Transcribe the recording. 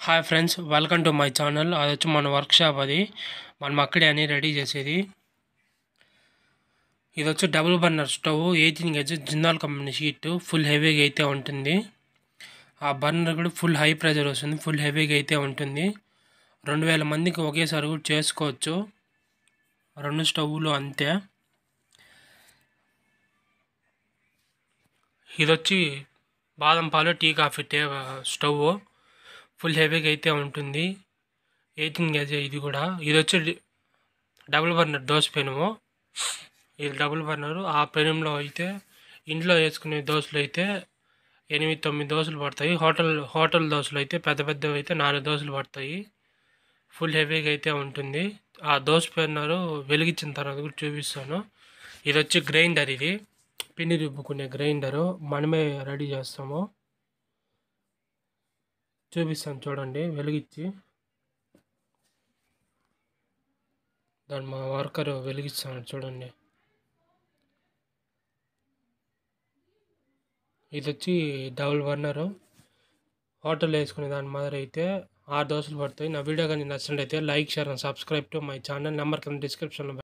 Hi friends, welcome to my channel. అది వచ్చి మన వర్క్షాప్. అది మనం అక్కడే అని రెడీ చేసేది. ఇది వచ్చి double burner stove, 18 gauge Jindal company sheet. Full హెవీగా అయితే ఉంటుంది. ఆ బర్నర్ కూడా ఫుల్ హై ప్రెజర్ వస్తుంది, ఫుల్ హెవీగా అయితే ఉంటుంది. 2000 మందికి ఒకేసారి కూడా చేసుకోవచ్చు. 2 స్టవ్లు అంతే. ఇది వచ్చి బాదం పాలు టీ కాఫీ స్టవ్. ఫుల్ హెవీగా అయితే ఉంటుంది. 18 గజ్ ఇది కూడా. ఇది వచ్చి డబుల్ బర్నర్ దోశ పెనుము. ఇది డబుల్ బర్నరు. ఆ పెనంలో అయితే ఇంట్లో వేసుకునే దోశలు అయితే 8-9 దోశలు పడతాయి. హోటల్ దోశలు అయితే పెద్ద పెద్దవి అయితే 4 దోశలు పడతాయి. ఫుల్ హెవీగా అయితే ఉంటుంది. ఆ దోశ బర్నరు వెలిగించిన తర్వాత కూడా చూపిస్తాను. ఇది వచ్చి గ్రైండర్. ఇది పిండి రుబ్బుకునే గ్రైండరు. మనమే రెడీ చేస్తాము. చూపిస్తాను చూడండి వెలిగించి. దాన్ని మా వర్కర్ వెలిగిస్తాను చూడండి. ఇది వచ్చి డబుల్ బర్నరు. హోటల్ వేసుకునే దాని మాదిరి అయితే 6 దోశలు పడతాయి. నా వీడియో కానీ నచ్చినట్లయితే like, share and subscribe to my channel. Number కింద డిస్క్రిప్షన్లో